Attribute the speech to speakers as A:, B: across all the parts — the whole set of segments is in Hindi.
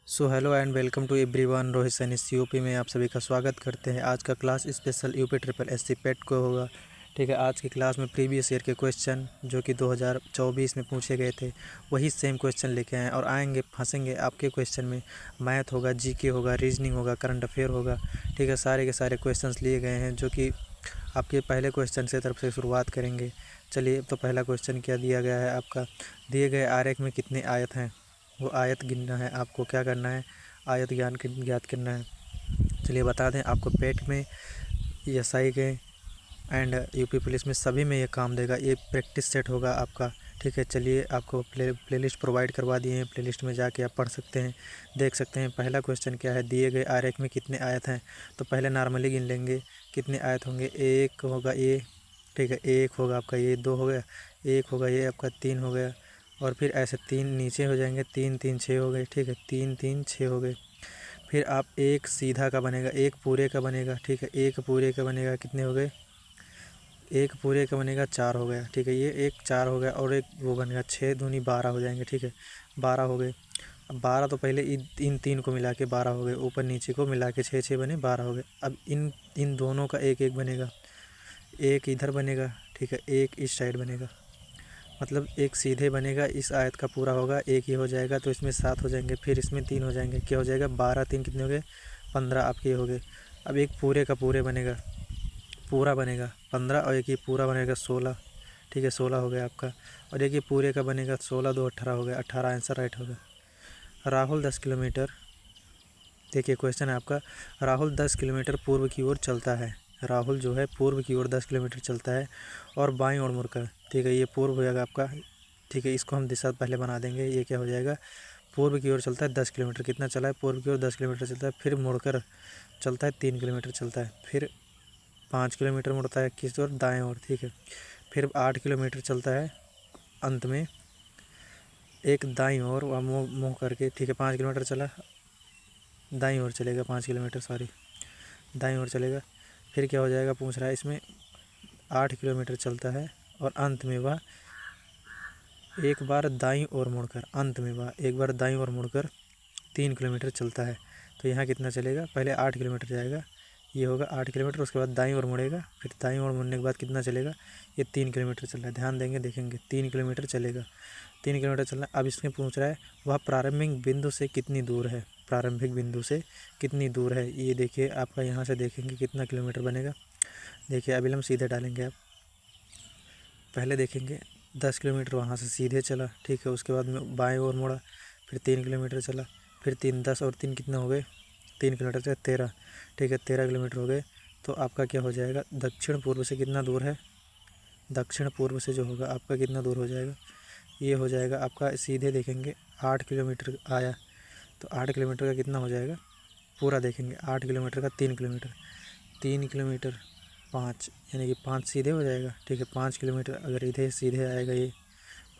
A: So hello and welcome to everyone. Rohit Saini UP में आप सभी का स्वागत करते हैं। आज का class special UP triple SC PET को होगा। ठीक है, आज की क्लास में प्रीवियस ईयर के क्वेश्चन जो कि 2024 में पूछे गए थे वही सेम क्वेश्चन लेके आए और आएंगे फंसेंगे आपके क्वेश्चन में। मैथ होगा, जीके होगा, रीजनिंग होगा, करंट अफेयर होगा। ठीक है, सारे के सारे क्वेश्चंस लिए गए हैं जो कि आपके पहले क्वेश्चन से तरफ से शुरुआत करेंगे। चलिए, तो पहला क्वेश्चन क्या दिया गया है आपका। दिए गए आरेख में कितने आयत हैं, वो आयत गिनना है आपको। क्या करना है, आयत ज्ञात करना है। चलिए बता दें आपको, पेट में, एसआई के एंड यूपी पुलिस में सभी में ये काम देगा। ये प्रैक्टिस सेट होगा आपका। ठीक है, चलिए आपको प्लेलिस्ट प्रोवाइड करवा दिए हैं। प्लेलिस्ट में जाके आप पढ़ सकते हैं, देख सकते हैं। पहला क्वेश्चन क्या है, दिए गए आरेख में कितने आयत हैं। तो पहले नॉर्मली गिन लेंगे कितने आयत होंगे। एक होगा ये, ठीक है, एक होगा आपका ये, दो हो गया, एक होगा ये आपका, तीन हो गया, और फिर ऐसे तीन नीचे हो जाएंगे, तीन तीन छः हो गए। ठीक है, तीन तीन छः हो गए। फिर आप एक सीधा का बनेगा, एक पूरे का बनेगा। ठीक है, एक पूरे का बनेगा, कितने हो गए, एक पूरे का बनेगा, चार हो गया। ठीक है, ये एक चार हो गया, और एक वो बनेगा, छः दूनी 12 हो जाएंगे। ठीक है, 12 हो गए। अब 12 तो पहले इन तीन को मिला के 12 हो गए, ऊपर नीचे को मिला के छः छः बने, 12 हो गए। अब इन इन दोनों का एक एक बनेगा, एक इधर बनेगा। ठीक है, एक इस साइड बनेगा, मतलब एक सीधे बनेगा, इस आयत का पूरा होगा, एक ही हो जाएगा, तो इसमें 7 हो जाएंगे, फिर इसमें 3 हो जाएंगे। क्या हो जाएगा, 12 3 कितने हो गए, 15 आपके हो गए। अब एक पूरे का पूरे बनेगा, पूरा बनेगा 15, और एक ये पूरा बनेगा 16। ठीक है, 16 हो गया आपका। और एक ये पूरे का बनेगा 16 2 18 हो गया, 18 आंसर राइट होगा। राहुल 10 किलोमीटर, देखिए क्वेश्चन है आपका, राहुल 10 किलोमीटर पूर्व की ओर चलता है। राहुल जो है पूर्व की ओर 10 किलोमीटर चलता है और बाईं ओर मुड़कर। ठीक है, ये पूर्व हो जाएगा आपका। ठीक है, इसको हम दिशा पहले बना देंगे। ये क्या हो जाएगा, पूर्व की ओर चलता है 10 किलोमीटर। कितना चला है, पूर्व की ओर 10 किलोमीटर चलता है, फिर मुड़कर चलता है 3 किलोमीटर चलता है, फिर 5 किलोमीटर मुड़ता है किस ओर, दाएँ ओर। ठीक है, फिर 8 किलोमीटर चलता है, अंत में एक दाईं ओर वह मुँह मुँह करके। ठीक है, 5 किलोमीटर चला, दाईं ओर चलेगा, 5 किलोमीटर सॉरी, दाईं ओर चलेगा। फिर क्या हो जाएगा, पूछ रहा है इसमें, 8 किलोमीटर चलता है और अंत में वह एक बार दाईं ओर मुड़कर, अंत में वह एक बार दाईं ओर मुड़कर 3 किलोमीटर चलता है। तो यहाँ कितना चलेगा, पहले 8 किलोमीटर जाएगा, ये होगा 8 किलोमीटर, उसके बाद दाईं ओर मुड़ेगा, फिर दाईं ओर मुड़ने के बाद कितना चलेगा, ये 3 किलोमीटर चल रहा है। ध्यान देंगे, देखेंगे, 3 किलोमीटर चलेगा, 3 किलोमीटर चलना। अब इसमें पूछ रहा है वह प्रारंभिक बिंदु से कितनी दूर है, प्रारंभिक बिंदु से कितनी दूर है। ये देखिए आपका, यहाँ से देखेंगे कितना किलोमीटर बनेगा। देखिए अभी हम सीधे डालेंगे। आप पहले देखेंगे 10 किलोमीटर वहाँ से सीधे चला। ठीक है, उसके बाद में बाएं ओर मुड़ा, फिर 3 किलोमीटर चला, फिर 3 10 और 3 कितना हो गए, 3 किलोमीटर से 13। ठीक है, 13 किलोमीटर हो गए। तो आपका क्या हो जाएगा, दक्षिण पूर्व से कितना दूर है, दक्षिण पूर्व से जो होगा आपका कितना दूर हो जाएगा, ये हो जाएगा आपका, सीधे देखेंगे 8 किलोमीटर आया, तो 8 किलोमीटर का कितना हो जाएगा, पूरा देखेंगे 8 किलोमीटर का 3 किलोमीटर, 3 किलोमीटर 5, यानी कि 5 सीधे हो जाएगा। ठीक है, 5 किलोमीटर अगर इधर सीधे आएगा, ये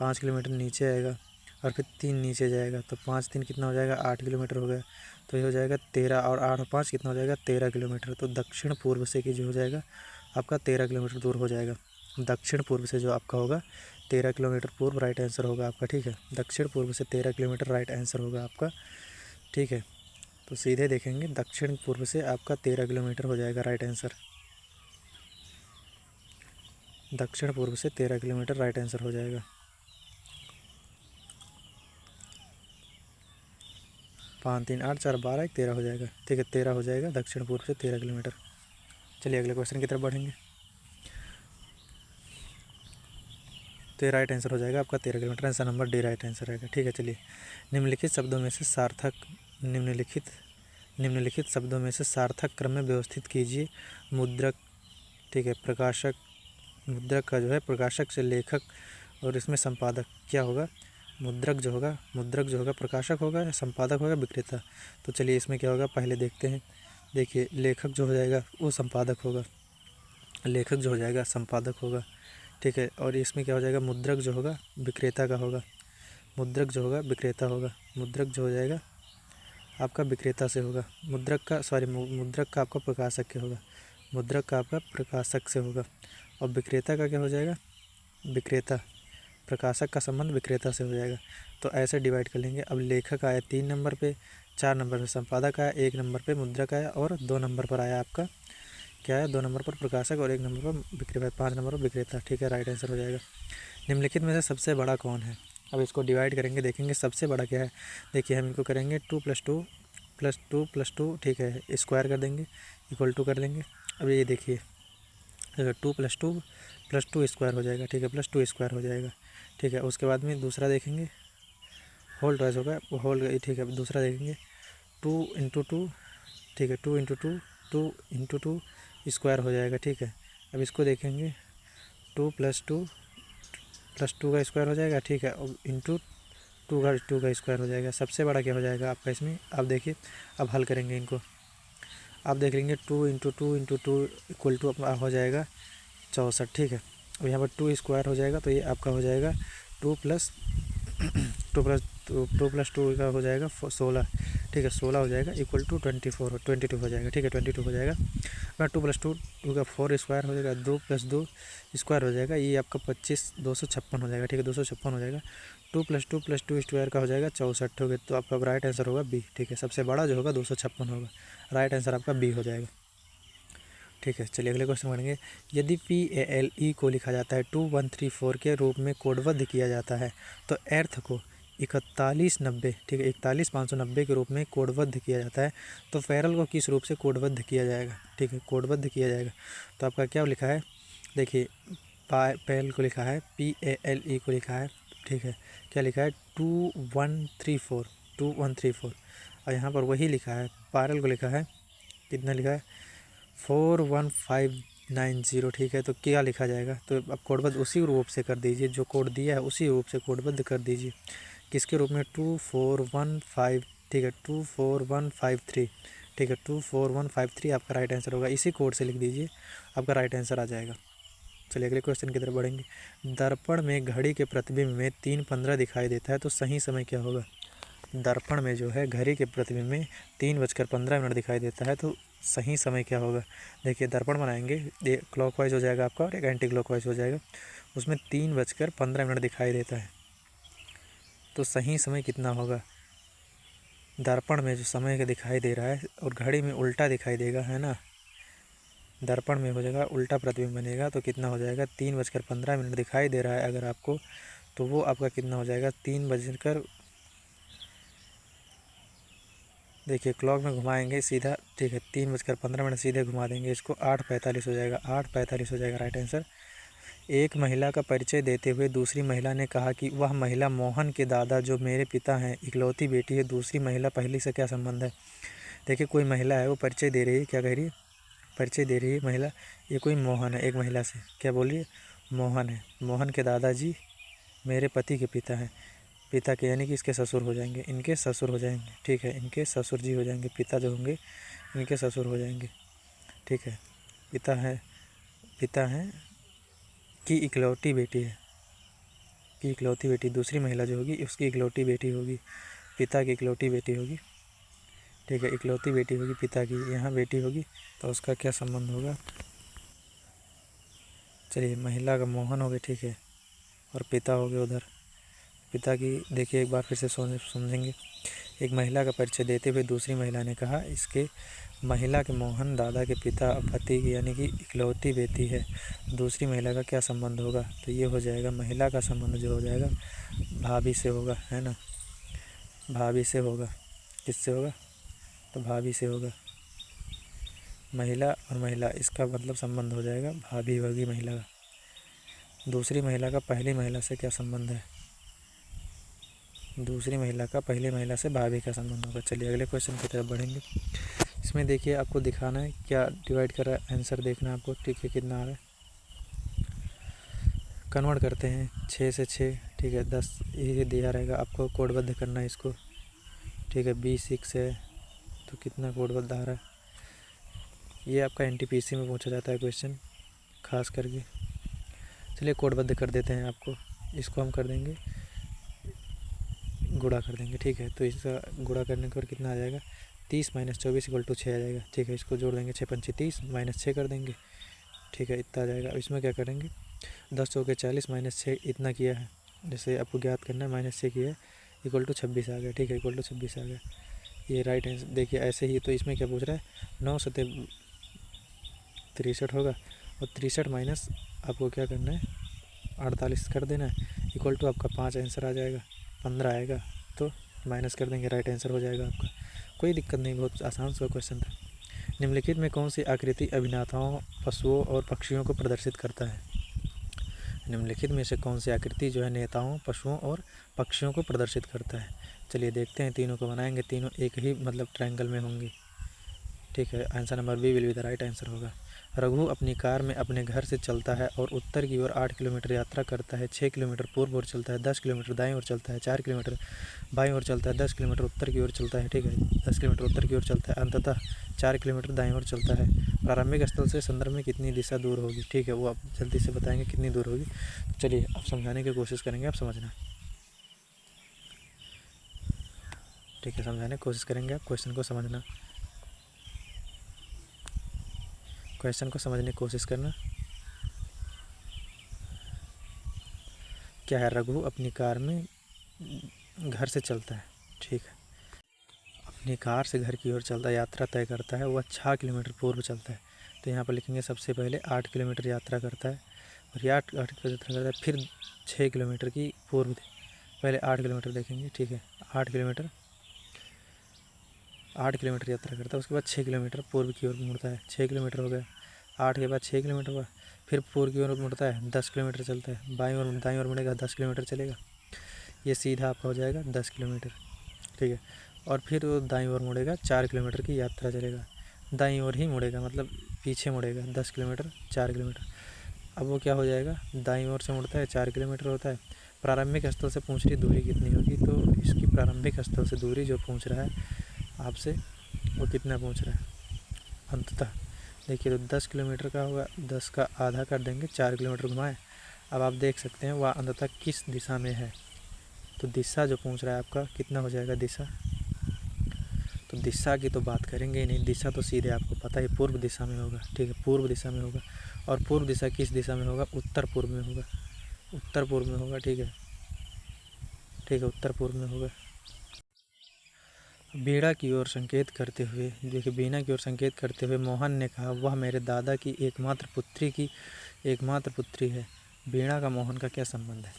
A: 5 किलोमीटर नीचे आएगा, और फिर 3 नीचे जाएगा, तो 5 3 कितना हो जाएगा, 8 किलोमीटर हो गया। तो ये हो जाएगा 13, और 8 और 5 कितना हो जाएगा, 13 किलोमीटर। तो दक्षिण पूर्व से कि जो हो जाएगा आपका 13 किलोमीटर दूर हो जाएगा। दक्षिण पूर्व से जो आपका होगा 13 किलोमीटर पूर्व राइट आंसर होगा आपका। ठीक है, दक्षिण पूर्व से 13 किलोमीटर राइट आंसर होगा आपका। ठीक है, तो सीधे देखेंगे, दक्षिण पूर्व से आपका 13 किलोमीटर हो जाएगा राइट आंसर। दक्षिण पूर्व से 13 किलोमीटर राइट आंसर हो जाएगा। 5 3 8 4 12 13 हो जाएगा। ठीक है, 13 हो जाएगा, दक्षिण पूर्व से 13 किलोमीटर। चलिए अगले क्वेश्चन की तरफ बढ़ेंगे। तो ये राइट आंसर हो जाएगा आपका 13 kilometre, answer number D right answer रहेगा। ठीक है, चलिए निम्नलिखित शब्दों में से सार्थक, निम्नलिखित शब्दों में से सार्थक क्रम में व्यवस्थित कीजिए। मुद्रक, ठीक है, प्रकाशक, मुद्रक का जो है प्रकाशक से लेखक, और इसमें संपादक क्या होगा, मुद्रक जो होगा प्रकाशक होगा, या संपादक होगा, विक्रेता। तो चलिए इसमें क्या होगा पहले देखते हैं। देखिए लेखक जो हो जाएगा वो संपादक होगा, लेखक जो हो जाएगा संपादक होगा। ठीक है, और इसमें क्या हो जाएगा, मुद्रक जो होगा विक्रेता का होगा, मुद्रक जो होगा विक्रेता होगा, मुद्रक जो हो जाएगा आपका विक्रेता से होगा, मुद्रक का सॉरी मुद्रक का आपका प्रकाशक के होगा, मुद्रक का आपका प्रकाशक से होगा, और विक्रेता का क्या हो जाएगा, विक्रेता, प्रकाशक का संबंध विक्रेता से हो जाएगा। तो ऐसे डिवाइड कर लेंगे। अब लेखक आया 3 नंबर पे, 4 नंबर पर संपादक आया, 1 नंबर पे मुद्रक आया और 2 नंबर पर आया आपका क्या है, 2 नंबर पर प्रकाशक और 1 नंबर पर विक्रेता, 5 नंबर पर विक्रेता। ठीक है, राइट आंसर हो जाएगा। निम्नलिखित में से सबसे बड़ा कौन है? अब इसको डिवाइड करेंगे, देखेंगे सबसे बड़ा क्या है। देखिए हम इनको करेंगे 2 + 2 + 2 + 2, ठीक है, स्क्वायर कर देंगे, इक्वल टू कर लेंगे। अब ये देखिए 2 + 2 + 2 स्क्वायर हो जाएगा, ठीक है, +2 स्क्वायर हो जाएगा। ठीक है, उसके बाद में दूसरा देखेंगे होल ट्वाइस होगा, होल, ठीक है, दूसरा देखेंगे 2 × 2, ठीक है, 2 × 2 2 × 2 स्क्वायर हो जाएगा। ठीक है, अब इसको देखेंगे 2 + 2 + 2 का स्क्वायर हो जाएगा। ठीक है, और इंटू 2 का स्क्वायर हो जाएगा। सबसे बड़ा क्या हो जाएगा आपका इसमें? अब देखिए, अब हल करेंगे इनको, आप देख लेंगे 2 × 2 × 2 इक्वल टू अपना हो जाएगा 64। ठीक है, अब यहाँ पर 2 स्क्वायर हो जाएगा तो ये आपका हो जाएगा 2 + 2 का हो जाएगा 16। ठीक है, 16 हो जाएगा इक्वल टू 22 हो जाएगा। ठीक है, 22 हो जाएगा। अपना 2 + 2 का 4 स्क्वायर हो जाएगा, 2 + 2 स्क्वायर हो जाएगा, ये आपका 25 256 हो जाएगा। ठीक है, 256 हो जाएगा। 2 + 2 + 2 स्क्वायर का हो जाएगा 64 हो गया, तो आपका राइट आंसर होगा बी। ठीक है, सबसे बड़ा जो होगा 256 होगा, राइट आंसर आपका बी हो जाएगा। ठीक है, चलिए अगले क्वेश्चन पढ़ेंगे। यदि PALE को लिखा जाता है 2134 के रूप में कोडबद्ध किया जाता है तो एर्थ को 4190, ठीक है, 41590 के रूप में कोडबद्ध किया जाता है तो फेरल को किस रूप से कोडबद्ध किया जाएगा? ठीक है, कोडबद्ध किया जाएगा तो आपका क्या लिखा है? देखिए पैल को लिखा है, PALE को लिखा है, ठीक है, क्या लिखा है? 2134 और यहाँ पर वही लिखा है, पारल को लिखा है, कितना लिखा है? 41590। ठीक है, तो क्या लिखा जाएगा? तो अब कोडबद्ध उसी रूप से कर दीजिए, जो कोड दिया है उसी रूप से कोडबद्ध कर दीजिए। किसके रूप में? 24153, ठीक है, 24153, ठीक है, 24153 आपका राइट आंसर होगा। इसी कोड से लिख दीजिए, आपका राइट आंसर आ जाएगा। चलिए अगले क्वेश्चन की तरफ बढ़ेंगे। दर्पण में घड़ी के प्रतिबिंब में 3:15 दिखाई देता है तो सही समय क्या होगा? दर्पण में जो है घड़ी के प्रतिबिंब में 3:15 दिखाई देता है तो सही समय क्या होगा? देखिए दर्पण बनाएंगे, ये क्लॉकवाइज हो जाएगा आपका और एक एंटी क्लॉकवाइज हो जाएगा। उसमें 3:15 दिखाई देता है तो सही समय कितना होगा? दर्पण में जो समय का दिखाई दे रहा है और घड़ी में उल्टा दिखाई देगा, है ना, दर्पण में हो जाएगा उल्टा प्रतिबिंब बनेगा तो कितना हो जाएगा? 3:15 दिखाई दे रहा है अगर आपको, तो वो आपका कितना हो जाएगा? 3 देखिए क्लॉक में घुमाएंगे सीधा, ठीक है, 3:15 सीधे घुमा देंगे इसको, 8:45 हो जाएगा, 8:45 हो जाएगा राइट आंसर। एक महिला का परिचय देते हुए दूसरी महिला ने कहा कि वह महिला मोहन के दादा जो मेरे पिता हैं इकलौती बेटी है। दूसरी महिला पहली से क्या संबंध है? देखिए कोई महिला है, वो परिचय दे रही है, क्या कह रही है? परिचय दे रही है महिला, ये कोई मोहन है, एक महिला से क्या बोल रही है? मोहन है, मोहन के दादाजी मेरे पति के पिता हैं। पिता के यानी कि इसके ससुर हो जाएंगे, इनके ससुर हो जाएंगे, ठीक है, इनके ससुर जी हो जाएंगे, पिता जो होंगे इनके ससुर हो जाएंगे। ठीक है, पिता हैं की इकलौती बेटी है, की इकलौती बेटी, दूसरी महिला जो होगी उसकी इकलौती बेटी होगी, पिता की इकलौती बेटी होगी। ठीक है, इकलौती बेटी होगी पिता की, यहाँ बेटी होगी तो उसका क्या संबंध होगा? चलिए महिला का मोहन हो गए, ठीक है, और पिता हो गए उधर, पिता की देखिए एक बार फिर से समझेंगे। एक महिला का परिचय देते हुए दूसरी महिला ने कहा इसके महिला के मोहन दादा के पिता पति की यानी कि इकलौती बेटी है। दूसरी महिला का क्या संबंध होगा? तो ये हो जाएगा महिला का संबंध जो हो जाएगा भाभी से होगा, है ना, भाभी से होगा। किससे होगा? तो भाभी से होगा। महिला और महिला इसका मतलब संबंध हो जाएगा भाभी होगी महिला का। दूसरी महिला का पहली महिला से क्या संबंध है? दूसरी महिला का पहली महिला से भाभी का संबंध होगा। चलिए अगले क्वेश्चन की तरफ बढ़ेंगे। इसमें देखिए आपको दिखाना है क्या डिवाइड कर रहा है, आंसर देखना है आपको, ठीक है, कितना आ रहा है। कन्वर्ट करते हैं 6 से 6, ठीक है, 10 ये दिया रहेगा आपको, कोडबद्ध करना है इसको, ठीक है, B6 है तो कितना कोडबद्ध आ रहा है? ये आपका NTPC में पूछा जाता है क्वेश्चन खास करके। चलिए कोडबद्ध कर देते हैं आपको, इसको हम कर देंगे गुणा कर देंगे, ठीक है, तो इसका गुणा करने पर कितना आ जाएगा? 30 - 24 = 6 आ जाएगा। ठीक है, इसको जोड़ देंगे, 6 × 5 = 30 -6 कर देंगे, ठीक है, इतना आ जाएगा। इसमें क्या करेंगे? 10 × 40 -6 इतना किया है, जैसे आपको ज्ञात करना है, -6 किया है, = 26 आ गया। ठीक है, = 26 आ गया। ये राइट आंसर। देखिए ऐसे ही तो इसमें क्या पूछ रहा है, 9 सतह 63 होगा, और 63 माइनस आपको क्या करना है 48 कर देना है, इक्वल टू आपका 5 आंसर आ जाएगा, 15 आएगा, तो माइनस कर देंगे, राइट आंसर हो जाएगा आपका। कोई दिक्कत नहीं, बहुत आसान सा क्वेश्चन था। निम्नलिखित में कौन सी आकृति अभिनेताओं, पशुओं और पक्षियों को प्रदर्शित करता है? निम्नलिखित में से कौन सी आकृति जो है नेताओं, पशुओं और पक्षियों को प्रदर्शित करता है? चलिए देखते हैं, तीनों को बनाएंगे, तीनों एक ही मतलब ट्रायंगल में होंगी। ठीक है, answer number B will be the right answer होगा। रघु अपनी कार में अपने घर से चलता है और उत्तर की ओर 8 किलोमीटर यात्रा करता है। 6 किलोमीटर पूर्व ओर चलता है, 10 किलोमीटर दाईं ओर चलता है, 4 किलोमीटर बाईं ओर चलता है, 10 किलोमीटर उत्तर की ओर चलता है। ठीक है, 10 किलोमीटर उत्तर की ओर चलता है, अंततः 4 किलोमीटर दाईं ओर चलता है। प्रारंभिक स्थल से संदर्भ में कितनी दिशा दूर होगी? ठीक है, वो आप जल्दी से बताएंगे कितनी दूर होगी। चलिए आप समझाने की कोशिश करेंगे, आप समझना। ठीक है, समझाने की कोशिश करेंगे, आप क्वेश्चन को समझना, क्वेश्चन को समझने की कोशिश करना। क्या है, रघु अपनी कार में घर से चलता है। ठीक है, अपनी कार से घर की ओर चलता है, यात्रा तय करता है, वह 6 किलोमीटर पूर्व चलता है। तो यहाँ पर लिखेंगे सबसे पहले 8 किलोमीटर यात्रा करता है, और ये 8 किलोमीटर यात्रा करता है, फिर 6 किलोमीटर की पूर्व, पहले 8 किलोमीटर देखेंगे। ठीक है, 8 किलोमीटर यात्रा करता है, उसके बाद 6 किलोमीटर पूर्व की ओर मुड़ता है। 6 किलोमीटर हो गया, 8 के बाद 6 किलोमीटर हुआ, फिर पूर्व की ओर मुड़ता है, 10 किलोमीटर चलता है, बाईं ओर दाईं ओर मुड़ेगा, 10 किलोमीटर चलेगा, ये सीधा आपका हो जाएगा 10 किलोमीटर। ठीक है, और फिर वो दाईं ओर मुड़ेगा, 4 किलोमीटर की यात्रा चलेगा, दाईं ओर ही मुड़ेगा, मतलब पीछे मुड़ेगा, 10 किलोमीटर 4 किलोमीटर। अब वो क्या हो जाएगा, दाईं ओर से मुड़ता है, 4 किलोमीटर होता है। प्रारंभिक स्थल से पूछ रही दूरी कितनी होगी, तो इसकी प्रारंभिक स्थल से दूरी जो पूछ रहा है आपसे, वो कितना पूछ रहा है अंततः। देखिए, तो 10 किलोमीटर का होगा, 10 का आधा कर देंगे, 4 किलोमीटर घुमाएं। अब आप देख सकते हैं वह अंततः किस दिशा में है, तो दिशा जो पूछ रहा है आपका कितना हो जाएगा दिशा, तो दिशा की तो बात करेंगे ही नहीं, दिशा तो सीधे आपको पता है पूर्व दिशा में होगा। ठीक है, पूर्व दिशा में होगा, और पूर्व दिशा किस दिशा में होगा, उत्तर पूर्व में होगा, उत्तर पूर्व में होगा। ठीक है, उत्तर पूर्व में होगा। बीणा की ओर संकेत करते हुए, देखिए बीणा की ओर संकेत करते हुए मोहन ने कहा, वह मेरे दादा की एकमात्र पुत्री है। बीणा का मोहन का क्या संबंध है?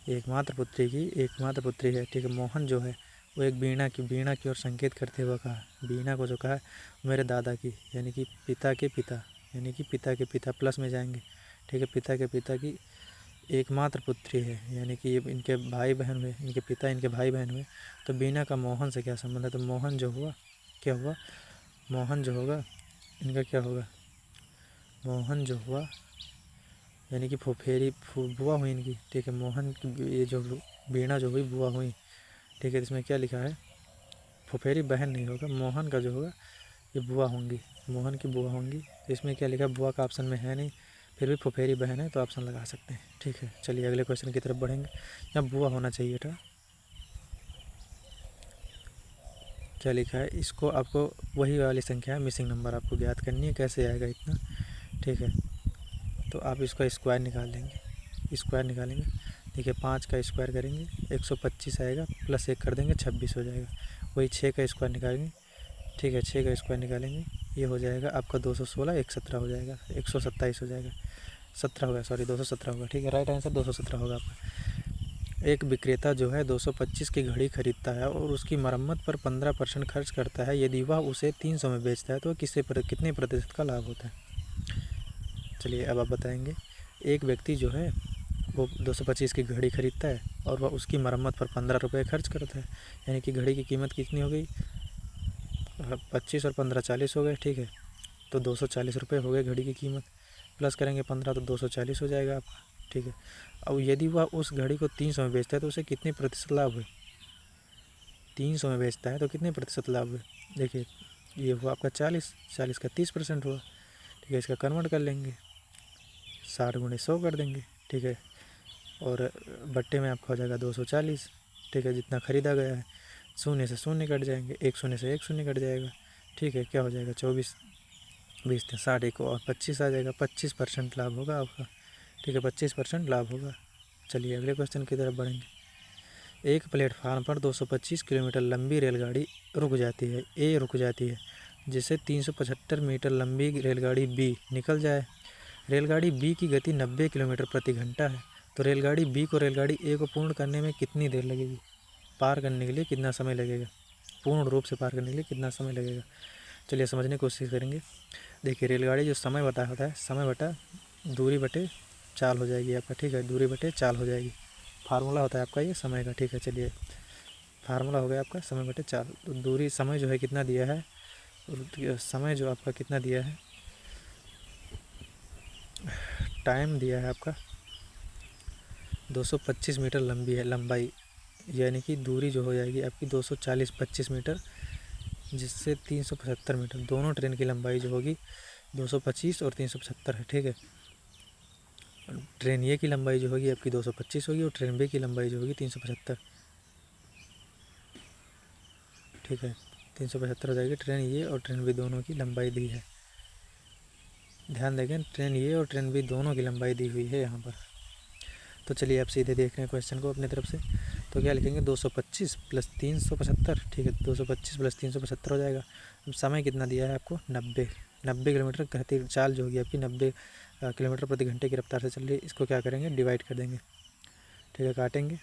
A: एकमात्र पुत्री है। ठीक है, मोहन जो है वो एक बीणा की ओर संकेत करते हुए कहा, बीणा को जो कहा मेरे दादा की, यानी कि पिता के पिता प्लस में जाएंगे। ठीक है, पिता की एकमात्र पुत्री है, यानी कि ये इनके भाई बहन हुए, इनके पिता इनके भाई बहन हुए, तो बीणा का मोहन से क्या संबंध है? तो मोहन जो हुआ क्या हुआ, मोहन जो होगा इनका क्या होगा, मोहन जो हुआ यानी कि बुआ हुई इनकी। ठीक है, मोहन की ये जो बीणा जो हुई बुआ हुई। ठीक है, इसमें क्या लिखा है, फुफेरी बहन नहीं होगा, मोहन का जो होगा ये बुआ होंगी, मोहन की बुआ होंगी। तो इसमें क्या लिखा, बुआ का ऑप्शन में है नहीं, फिर भी फुफेरी बहन है तो ऑप्शन लगा सकते हैं। ठीक है, चलिए अगले क्वेश्चन की तरफ बढ़ेंगे। यहाँ बुआ होना चाहिए था, क्या लिखा है, इसको आपको वही वाली संख्या है, मिसिंग नंबर आपको ज्ञात करनी है, कैसे आएगा इतना। ठीक है, तो आप इसका स्क्वायर निकाल लेंगे, स्क्वायर निकालेंगे। देखिए 5 का स्क्वायर करेंगे 125 आएगा, प्लस 1 कर देंगे 26 हो जाएगा। वही 6 का स्क्वायर निकालेंगे। ठीक है, 6 का स्क्वायर निकालेंगे, ये हो जाएगा आपका 216, 117 हो जाएगा, 127 हो जाएगा, 17 होगा, सॉरी 217 होगा। ठीक है, राइट आंसर 217 होगा आपका। एक विक्रेता जो है 225 की घड़ी खरीदता है और उसकी मरम्मत पर 15% खर्च करता है। यदि वह उसे 300 में बेचता है तो कितने प्रतिशत का लाभ होता है? चलिए अब आप बताएंगे। एक व्यक्ति जो है वो 225 की घड़ी खरीदता है और वह उसकी मरम्मत पर 15 रुपये खर्च करता है, यानी कि घड़ी की कीमत कितनी हो गई, 25 और 15 40 हो गए। ठीक है, तो 240 रुपये हो गए घड़ी की कीमत, प्लस करेंगे 15 तो 240 हो जाएगा आपका। ठीक है, अब यदि वह उस घड़ी को 300 में बेचता है तो उसे कितने प्रतिशत लाभ हुए? 300 में बेचता है तो कितने प्रतिशत लाभ हुए? देखिए ये हुआ आपका 40 का 30% हुआ। ठीक है, इसका कन्वर्ट कर लेंगे, 60 गुणे 100 कर देंगे। ठीक है, और बट्टे में आपका हो जाएगा 240। ठीक है, जितना ख़रीदा गया है, शून्य से शून्य कट जाएंगे, एक शून्य से एक शून्य कट जाएगा। ठीक है, क्या हो जाएगा 24 20 60 एक और 25 आ जाएगा, 25% लाभ होगा आपका। ठीक है, 25% लाभ होगा। चलिए अगले क्वेश्चन की तरफ बढ़ेंगे। एक प्लेटफार्म पर 225 किलोमीटर लंबी रेलगाड़ी रुक जाती है, ए रुक जाती है, जिससे 375 मीटर लंबी रेलगाड़ी बी निकल जाए। रेलगाड़ी बी की गति 90 किलोमीटर प्रति घंटा है, तो रेलगाड़ी बी को रेलगाड़ी ए को पूर्ण करने में कितनी देर लगेगी, पार करने के लिए कितना समय लगेगा, पूर्ण रूप से पार करने के लिए कितना समय लगेगा। चलिए समझने की कोशिश करेंगे। देखिए रेलगाड़ी जो समय बता होता है, समय बटा दूरी बटे चाल हो जाएगी आपका, ठीक है, दूरी बटे चाल हो जाएगी। फार्मूला होता है आपका ये समय का, ठीक है। चलिए फार्मूला हो गया आपका समय बटे चाल। तो दूरी समय जो है कितना दिया है, समय जो आपका कितना दिया है, टाइम दिया है आपका 225 मीटर लंबी है लंबाई, यानी कि दूरी जो हो जाएगी आपकी 240-25 मीटर, जिससे 375 मीटर। दोनों ट्रेन की लंबाई जो होगी 225 और 375 है, ठीक है। ट्रेन ए की लंबाई जो होगी आपकी 225 होगी और ट्रेन बी की लंबाई जो होगी 375, ठीक है। 375 हो जाएगी ट्रेन ए और ट्रेन बी दोनों की लंबाई दी है। ध्यान देंगे ट्रेन ए और ट्रेन बी दोनों की लंबाई दी हुई है यहाँ पर। तो चलिए आप सीधे देख रहे हैं क्वेश्चन को अपनी तरफ से। तो क्या लिखेंगे 225 प्लस 375, ठीक है, 225 प्लस 375 हो जाएगा। अब समय कितना दिया है आपको 90 किलोमीटर गति चाल जो होगी आपकी 90 किलोमीटर प्रति घंटे की रफ्तार से चल रही है। इसको क्या करेंगे, डिवाइड कर देंगे, ठीक है। काटेंगे,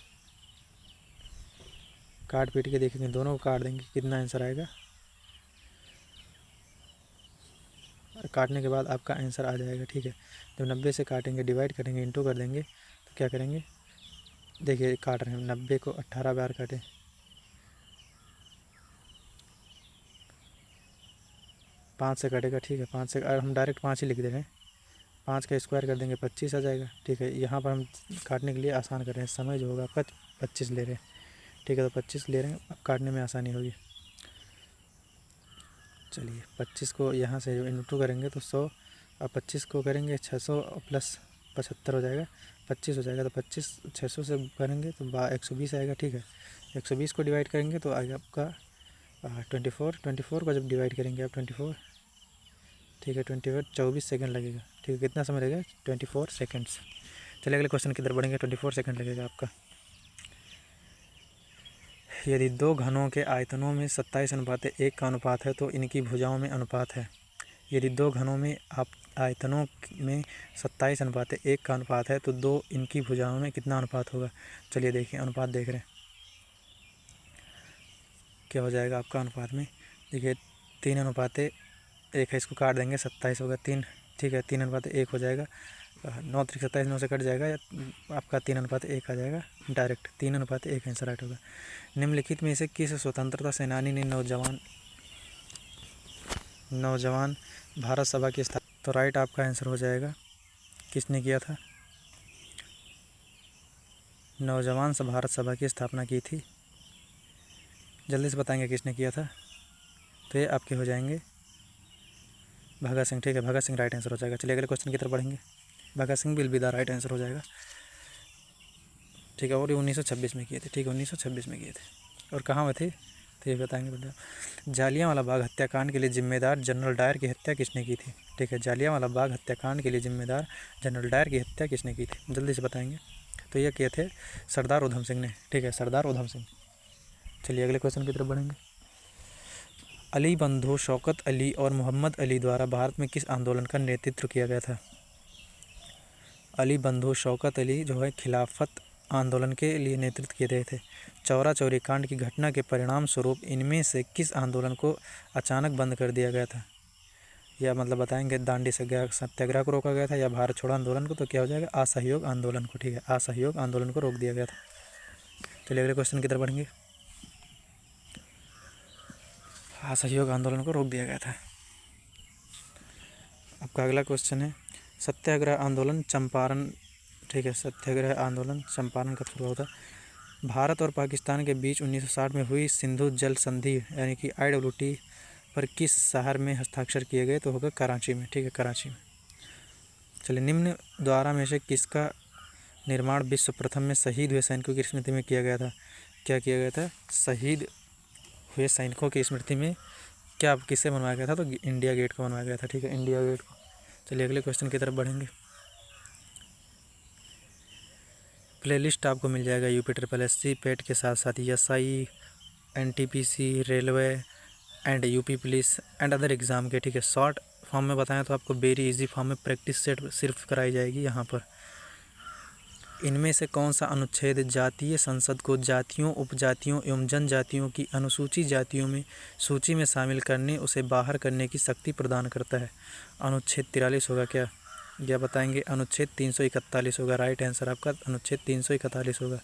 A: काट पीट के देखेंगे, दोनों को काट देंगे, कितना आंसर आएगा। काटने के बाद आपका आंसर आ जाएगा, ठीक है। जब 90 से काटेंगे, डिवाइड करेंगे, इंटू कर देंगे, तो क्या करेंगे, देखिए काट रहे हैं 90 को 18 बार काटें, 5 से कटेगा, ठीक है। 5 से हम डायरेक्ट 5 ही लिख दे रहे हैं, 5 का स्क्वायर कर देंगे 25 आ जाएगा, ठीक है। यहाँ पर हम काटने के लिए आसान कर रहे हैं, समय जो होगा आपका 25 ले रहे हैं, ठीक है। तो 25 ले रहे हैं, अब काटने में आसानी होगी। चलिए 25 को यहाँ से इंटू करेंगे तो 100, अब 25 को करेंगे 600 प्लस 75 हो जाएगा, 25 हो जाएगा। तो 25 600 से करेंगे तो 120 आएगा, ठीक है। 120 को डिवाइड करेंगे तो आएगा आपका 24 को जब डिवाइड करेंगे आप 24, ठीक है, 24 सेकंड लगेगा, ठीक है। कितना समय लगेगा 24 सेकंड्स। चलिए अगले क्वेश्चन की तरफ बढ़ेंगे। 24 सेकंड लगेगा आपका। यदि दो घनों के आयतनों में 27:1 का अनुपात है तो इनकी भुजाओं में अनुपात है। यदि दो घनों में आयतनों में 27:1 का अनुपात है तो दो इनकी भुजाओं में कितना अनुपात होगा। चलिए देखिए अनुपात देख रहे हैं क्या हो जाएगा आपका अनुपात में। देखिए 3:1 है, इसको काट देंगे 27 होगा 3, ठीक है। 3:1 हो जाएगा, 9 3 27, 9 से कट जाएगा, आपका 3:1 आ जाएगा डायरेक्ट, 3:1 आंसर राइट होगा। निम्नलिखित में से किस स्वतंत्रता सेनानी ने नौजवान भारत सभा की स्थापना, तो राइट आपका आंसर हो जाएगा, किसने किया था, नौजवान भारत सभा की स्थापना की थी। जल्दी से बताएंगे किसने किया था, तो ये आपके हो जाएंगे भगत सिंह, ठीक है। भगत सिंह राइट आंसर हो जाएगा। चलिए अगले क्वेश्चन की तरफ बढ़ेंगे। Bhagat Singh will be the right answer हो जाएगा, ठीक है। और ये 1926 में किए थे, ठीक है, 1926 में किए थे। और कहाँ हुए थे तो ये बताएंगे बेटा। जालियांवाला बाग हत्याकांड के लिए जिम्मेदार जनरल डायर की हत्या किसने की थी, ठीक है। जालियांवाला बाग हत्याकांड के लिए जिम्मेदार जनरल डायर की हत्या किसने की थी, जल्दी से बताएंगे। तो ये किए थे सरदार उधम सिंह ने, ठीक है, सरदार उधम सिंह। चलिए अगले क्वेश्चन की तरफ बढ़ेंगे। अली बंधु शौकत अली और मोहम्मद अली द्वारा भारत में किस आंदोलन का नेतृत्व किया गया था। अली बंधु शौकत अली जो है खिलाफत आंदोलन के लिए नेतृत्व किए गए थे। चौरा चौरी कांड की घटना के परिणाम स्वरूप इनमें से किस आंदोलन को अचानक बंद कर दिया गया था, या मतलब बताएंगे दांडी सत्याग्रह को रोका गया था या भारत छोड़ो आंदोलन को, तो क्या हो जाएगा असहयोग आंदोलन को, ठीक है, असहयोग आंदोलन को रोक दिया गया था। चलिए अगले क्वेश्चन की तरफ बढ़ेंगे। असहयोग आंदोलन को रोक दिया गया था। आपका अगला क्वेश्चन है सत्याग्रह आंदोलन चंपारण, ठीक है, सत्याग्रह आंदोलन चंपारण कब शुरू होता। भारत और पाकिस्तान के बीच 1960 में हुई सिंधु जल संधि यानी कि IWT पर किस शहर में हस्ताक्षर किए गए, तो होगा कराची में, ठीक है, कराची में। चलिए निम्न द्वारा में से किसका निर्माण विश्व प्रथम में शहीद हुए सैनिकों की स्मृति में किया गया था। क्या किया गया था, शहीद हुए सैनिकों की स्मृति में क्या किससे बनवाया गया था, तो इंडिया गेट को बनवाया गया था, ठीक है, इंडिया गेट को। चलिए अगले क्वेश्चन की तरफ बढ़ेंगे। प्लेलिस्ट आपको मिल जाएगा यूपी ट्रिपल एससी पेट के साथ साथ SI, NTPC, railway and UP police and other exam के। ठीक है, शॉर्ट फॉर्म में बताएं तो आपको वेरी इजी फॉर्म में प्रैक्टिस सेट सिर्फ कराई जाएगी यहाँ पर। इनमें से कौन सा अनुच्छेद जातीय संसद को जातियों, उपजातियों एवं जनजातियों की अनुसूचित जातियों में सूची में शामिल करने, उसे बाहर करने की शक्ति प्रदान करता है? अनुच्छेद 43 होगा क्या? या बताएंगे अनुच्छेद 341 होगा। राइट आंसर आपका अनुच्छेद 341 होगा।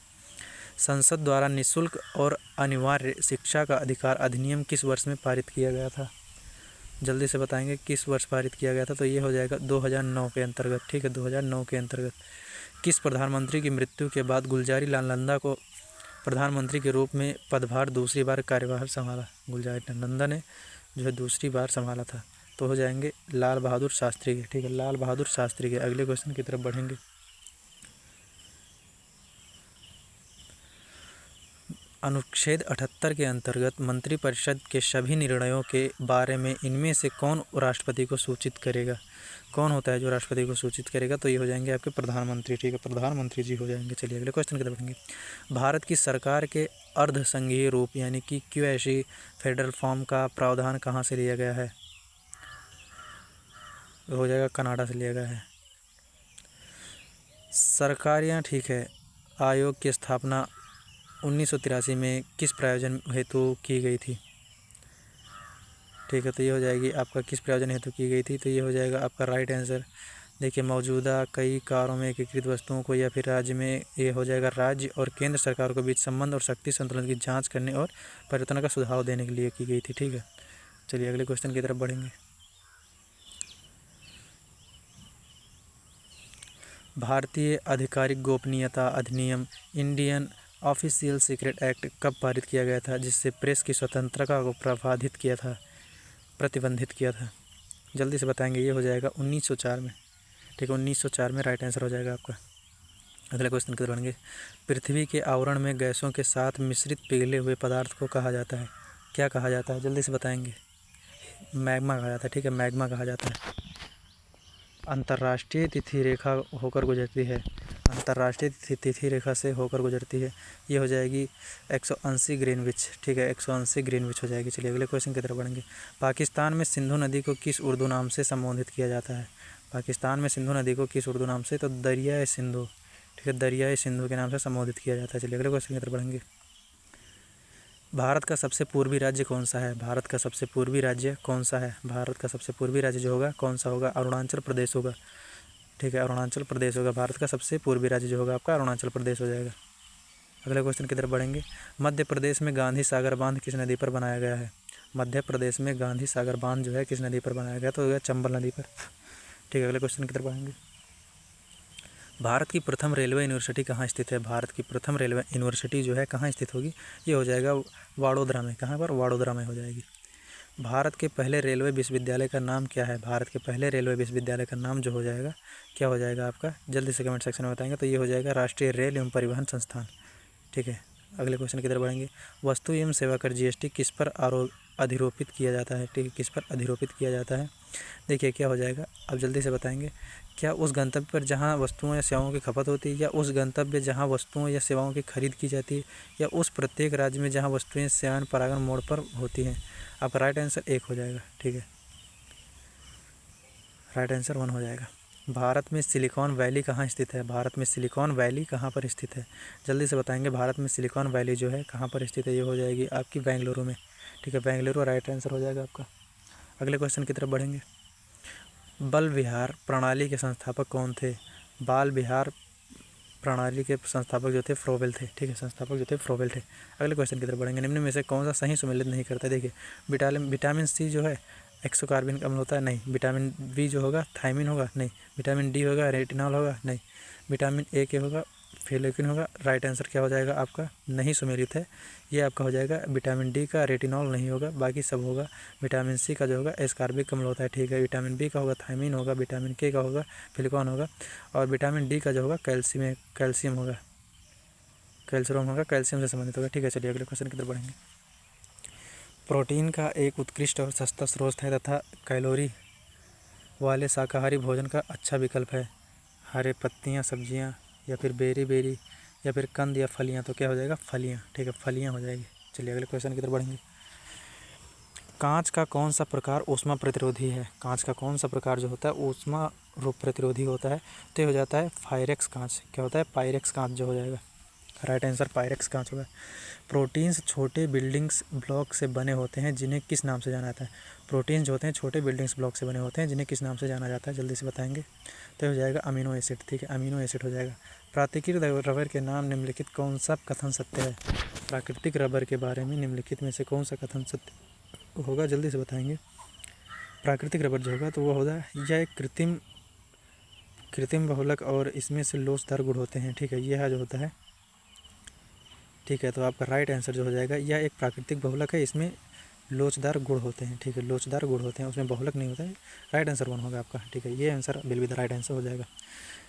A: संसद द्वारा निःशुल्क और अनिवार्य शिक्षा का अधिकार अधिनियम किस वर्ष में पारित किया गया था? जल्दी से बताएंगे किस वर्ष पारित किया गया था? तो ये हो जाएगा 2009 के अंतर्गत। ठीक है, 2009 के अंतर्गत। किस प्रधानमंत्री की मृत्यु के बाद गुलजारी लाल नंदा को प्रधानमंत्री के रूप में पदभार दूसरी बार कार्यभार संभाला? गुलजारी लाल नंदा ने जो है दूसरी बार संभाला था, तो हो जाएंगे लाल बहादुर शास्त्री के। ठीक है, लाल बहादुर शास्त्री के। अगले क्वेश्चन की तरफ बढ़ेंगे। अनुच्छेद 78 के अंतर्गत मंत्रिपरिषद के सभी निर्णयों के बारे में इनमें से कौन राष्ट्रपति को सूचित करेगा? कौन होता है जो राष्ट्रपति को सूचित करेगा? तो ये हो जाएंगे आपके प्रधानमंत्री। ठीक है, प्रधानमंत्री जी हो जाएंगे। चलिए अगले क्वेश्चन की तरफ बढ़ेंगे। भारत की सरकार के अर्ध संघीय रूप यानी कि क्यूएसी फेडरल फॉर्म का प्रावधान कहाँ से लिया गया है? हो जाएगा कनाडा से लिया गया है। सरकारियाँ ठीक है आयोग की स्थापना 1983 में किस प्रयोजन हेतु की गई थी? ठीक है, तो ये हो जाएगी आपका किस प्रयोजन हेतु की गई थी? तो ये हो जाएगा आपका राइट आंसर। देखिए, मौजूदा कई कारों में एकीकृत वस्तुओं को या फिर राज्य में, ये हो जाएगा राज्य और केंद्र सरकार के बीच संबंध और शक्ति संतुलन की जांच करने और परिवर्तन का सुझाव देने के लिए की गई थी। ठीक है, चलिए अगले क्वेश्चन की तरफ बढ़ेंगे। भारतीय आधिकारिक गोपनीयता अधिनियम इंडियन ऑफिशियल सीक्रेट एक्ट कब पारित किया गया था, जिससे प्रेस की स्वतंत्रता को प्रतिबंधित किया था? जल्दी से बताएंगे। ये हो जाएगा 1904 में। ठीक है, 1904 में राइट आंसर हो जाएगा आपका। अगले क्वेश्चन की तरफ बढ़ेंगे। पृथ्वी के आवरण में गैसों के साथ मिश्रित पिघले हुए पदार्थ को कहा जाता है? क्या कहा जाता है? जल्दी से बताएंगे। मैग्मा कहा जाता है। ठीक है, मैग्मा कहा जाता है। अंतर्राष्ट्रीय तिथि रेखा होकर गुजरती है? अंतर्राष्ट्रीय तिथि रेखा से होकर गुजरती है, ये हो जाएगी 180 ग्रीनविच। ठीक है, 180 ग्रीनविच हो जाएगी। चलिए अगले क्वेश्चन की तरफ बढ़ेंगे। पाकिस्तान में सिंधु नदी को किस उर्दू नाम से संबोधित किया जाता है? पाकिस्तान में सिंधु नदी को किस उर्दू नाम से? तो दरियाए सिंधु। ठीक है, दरियाए सिंधु के नाम से संबोधित किया जाता है। चलिए अगले क्वेश्चन की तरफ बढ़ेंगे। भारत का सबसे पूर्वी राज्य कौन सा है? भारत का सबसे पूर्वी राज्य कौन सा है? भारत का सबसे पूर्वी राज्य जो होगा कौन सा होगा? अरुणाचल प्रदेश होगा। ठीक है, अरुणाचल प्रदेश होगा। भारत का सबसे पूर्वी राज्य जो होगा आपका अरुणाचल प्रदेश हो जाएगा। अगले क्वेश्चन की तरफ बढ़ेंगे। मध्य प्रदेश में गांधी सागर बांध किस नदी पर बनाया गया है? मध्य प्रदेश में गांधी सागर बांध जो है किस नदी पर बनाया गया? तो हो गया चंबल नदी पर। ठीक है, अगले क्वेश्चन की तरफ बढ़ेंगे। भारत की प्रथम रेलवे यूनिवर्सिटी कहाँ स्थित है? भारत की प्रथम रेलवे यूनिवर्सिटी जो है कहाँ स्थित होगी? ये हो जाएगा वडोदरा में। कहाँ पर? वडोदरा में हो जाएगी। भारत के पहले रेलवे विश्वविद्यालय का नाम क्या है? भारत के पहले रेलवे विश्वविद्यालय का नाम जो हो जाएगा क्या हो जाएगा आपका? जल्दी से कमेंट सेक्शन में बताएंगे। तो ये हो जाएगा राष्ट्रीय रेल एवं परिवहन संस्थान। ठीक है, अगले क्वेश्चन की तरफ बढ़ेंगे। वस्तु एवं सेवा कर जीएसटी किस पर अधिरोपित किया जाता है? ठीक है, किस पर अधिरोपित किया जाता है? देखिए क्या हो जाएगा, अब जल्दी से बताएंगे। क्या उस गंतव्य पर जहां वस्तुओं या सेवाओं की खपत होती है, या उस गंतव्य जहां वस्तुओं या सेवाओं की खरीद की जाती है, या उस प्रत्येक राज्य में जहां वस्तुएं सेवाएं परागण मोड पर होती हैं? आपका राइट आंसर 1 हो जाएगा। ठीक है, राइट आंसर 1 हो जाएगा। भारत में सिलिकॉन वैली कहाँ स्थित है? भारत में सिलिकॉन वैली कहाँ पर स्थित है? जल्दी से बताएंगे। भारत में सिलिकॉन वैली जो है कहाँ पर स्थित है? ये हो जाएगी आपकी बेंगलुरु में। ठीक है, बेंगलुरु राइट आंसर हो जाएगा आपका। अगले क्वेश्चन की तरफ बढ़ेंगे। बल विहार प्रणाली के संस्थापक कौन थे? बाल विहार प्रणाली के संस्थापक जो थे फ्रोबेल थे। ठीक है, संस्थापक जो थे फ्रोबेल थे। अगले क्वेश्चन की तरफ बढ़ेंगे। निम्न में से कौन सा सही सुमेलित नहीं करता? देखिए, विटामिन सी जो है एक्सोकार्बिन अम्ल होता है, नहीं। विटामिन बी जो होगा थायमिन होगा, नहीं। विटामिन डी होगा रेटिनॉल होगा, नहीं। विटामिन ए के होगा फेलोक्विन होगा। राइट आंसर क्या हो जाएगा आपका? नहीं सुमेलित है। ये आपका हो जाएगा विटामिन डी का रेटिनॉल नहीं होगा, बाकी सब होगा। विटामिन सी का जो होगा एस्कॉर्बिक अम्ल होता है। ठीक है, विटामिन बी का होगा थायमिन होगा, विटामिन के का होगा फेलिकॉन होगा, और विटामिन डी का जो होगा कैल्शियम होगा, कैल्शियम होगा, कैल्शियम से संबंधित होगा। ठीक है, चलिए अगले क्वेश्चन की तरफ बढ़ेंगे। प्रोटीन का एक उत्कृष्ट और सस्ता स्रोत है तथा कैलोरी वाले शाकाहारी भोजन का अच्छा विकल्प है। हरे पत्तियाँ, सब्जियाँ, या फिर बेरी या फिर कंद या फलियाँ, तो क्या हो जाएगा फलियाँ, ठीक है, फलियाँ हो जाएगी। चलिए अगले क्वेश्चन की तरफ बढ़ेंगे। कांच का कौन सा प्रकार ऊष्मा प्रतिरोधी है? कांच का कौन सा प्रकार जो होता है ऊष्मा रूप प्रतिरोधी होता है? तो ये हो जाता है पायरेक्स कांच। क्या होता है? पायरेक्स कांच जो हो जाएगा। राइट आंसर पायरेक्स कांच होगा। प्रोटीन्स छोटे बिल्डिंग्स ब्लॉक से बने होते हैं जिन्हें किस नाम से जाना जाता है? प्रोटीन्स जो होते हैं छोटे बिल्डिंग्स ब्लॉक से बने होते हैं जिन्हें किस नाम से जाना जाता है? जल्दी से बताएंगे। तो हो जाएगा अमीनो एसिड, ठीक है, अमीनो एसिड हो जाएगा। प्राकृतिक रबर के नाम निम्नलिखित कौन सा कथन सत्य है? प्राकृतिक रबर के बारे में निम्नलिखित में से कौन सा कथन सत्य होगा? जल्दी से बताएंगे। प्राकृतिक रबर जो होगा तो वो होगा यह एक कृत्रिम बहुलक और इसमें से लोचदार गुण होते हैं, ठीक है, यह जो होता है, ठीक है। तो आपका राइट आंसर जो हो जाएगा यह एक प्राकृतिक बहुलक है, इसमें लोचदार गुण होते हैं, ठीक है, लोचदार गुण होते हैं, उसमें बहुलक नहीं होता है। राइट आंसर 1 होगा आपका, ठीक है, ये आंसर बिल्कुल द राइट आंसर हो जाएगा।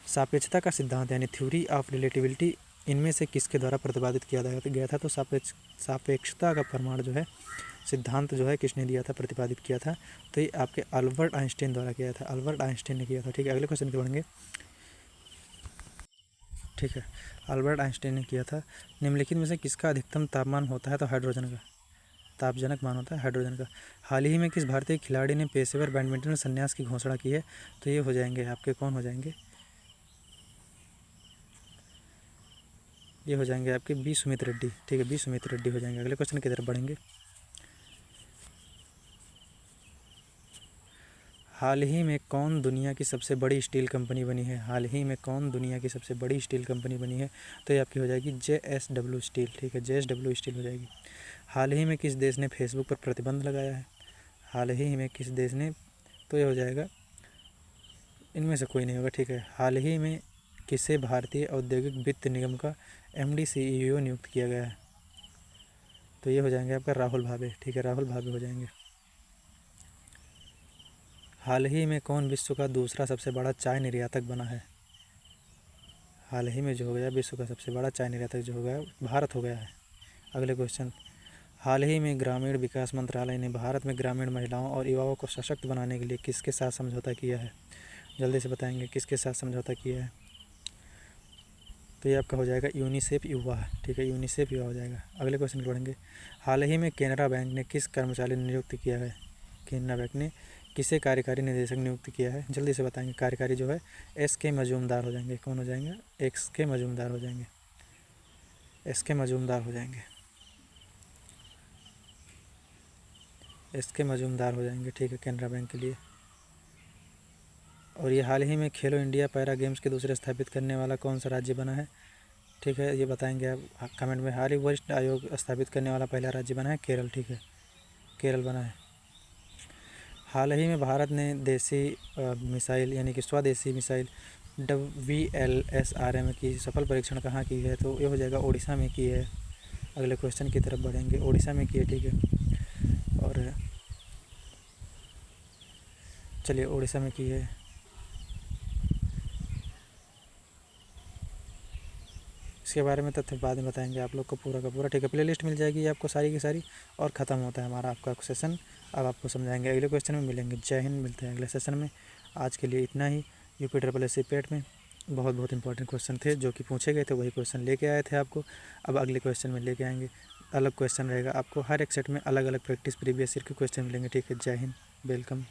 A: सापेक्षता का सिद्धांत यानी थ्योरी ऑफ रिलेटिविटी इनमें से किसके द्वारा प्रतिपादित किया गया था? तो सापेक्षता का प्रमाण जो है सिद्धांत जो है किसने दिया था, प्रतिपादित किया था? तो ये आपके अल्बर्ट आइंस्टीन द्वारा किया था, अल्बर्ट आइंस्टीन ने किया था, ठीक है। अगले क्वेश्चन की बढ़ेंगे, ठीक है, अल्बर्ट आइंस्टीन ने किया था। निम्नलिखित में से किसका अधिकतम तापमान होता है? तो हाइड्रोजन का तापजनक मान होता है हाइड्रोजन का। हाल ही में किस भारतीय खिलाड़ी ने पेशेवर बैडमिंटन संन्यास की घोषणा की है? तो ये हो जाएंगे आपके, कौन हो जाएंगे? ये हो जाएंगे आपके बी सुमित रेड्डी, ठीक है, बी सुमित रेड्डी हो जाएंगे। अगले क्वेश्चन की तरफ बढ़ेंगे। हाल ही में कौन दुनिया की सबसे बड़ी स्टील कंपनी बनी है? हाल ही में कौन दुनिया की सबसे बड़ी स्टील कंपनी बनी है? तो ये आपकी हो जाएगी JSW स्टील, ठीक है, JSW स्टील हो जाएगी। हाल ही में किस देश ने फेसबुक पर प्रतिबंध लगाया है? हाल ही में किस देश ने? तो ये हो जाएगा, इनमें से कोई नहीं होगा, ठीक है। हाल ही में किसे भारतीय औद्योगिक वित्त निगम का MD CEO नियुक्त किया गया है? तो ये हो जाएंगे आपका राहुल भावे, ठीक है, राहुल भावे हो जाएंगे। हाल ही में कौन विश्व का दूसरा सबसे बड़ा चाय निर्यातक बना है? हाल ही में जो हो गया विश्व का सबसे बड़ा चाय निर्यातक जो हो गया भारत हो गया है। अगले क्वेश्चन, हाल ही में ग्रामीण विकास मंत्रालय ने भारत में ग्रामीण महिलाओं और युवाओं को सशक्त बनाने के लिए किसके साथ समझौता किया है? जल्दी से बताएंगे किसके साथ समझौता किया है? तो ये आपका हो जाएगा यूनिसेफ युवा, ठीक है, यूनिसेफ युवा हो जाएगा। अगले क्वेश्चन की बढ़ेंगे। हाल ही में केनरा बैंक ने किस कर्मचारी नियुक्त किया है? केनरा बैंक ने किसे कार्यकारी निदेशक नियुक्त किया है? जल्दी से बताएंगे। कार्यकारी जो है SK मजूमदार हो जाएंगे, कौन हो जाएंगे? SK मजूमदार हो जाएंगे, SK मजूमदार हो जाएंगे, SK मजूमदार हो जाएंगे, ठीक है, केनरा बैंक के लिए। और ये हाल ही में खेलो इंडिया पैरा गेम्स के दूसरे स्थापित करने वाला कौन सा राज्य बना है? ठीक है, ये बताएंगे आप कमेंट में। हाल ही वरिष्ठ आयोग स्थापित करने वाला पहला राज्य बना है केरल, ठीक है, केरल बना है। हाल ही में भारत ने देसी मिसाइल यानी कि स्वदेशी मिसाइल WLSRM की सफल परीक्षण कहाँ की है? तो ये हो जाएगा उड़ीसा में की है। अगले क्वेश्चन की तरफ बढ़ेंगे, उड़ीसा में की है, ठीक है, और चलिए उड़ीसा में की है। इसके बारे में तथ्य बाद में बताएंगे आप लोग को पूरा का पूरा, ठीक है। प्ले लिस्ट मिल जाएगी आपको सारी की सारी, और ख़त्म होता है हमारा आपका सेशन। अब आपको समझाएंगे, अगले क्वेश्चन में मिलेंगे। जय हिंद, मिलते हैं अगले सेशन में। आज के लिए इतना ही। UPSSC पेट में बहुत बहुत इंपॉर्टेंट क्वेश्चन थे जो कि पूछे गए थे, वही क्वेश्चन लेके आए थे आपको। अब अगले क्वेश्चन में लेके आएंगे, अलग क्वेश्चन रहेगा आपको। हर एक सेट में अलग अलग प्रैक्टिस प्रीवियस ईयर के क्वेश्चन मिलेंगे, ठीक है। जय हिंद, वेलकम।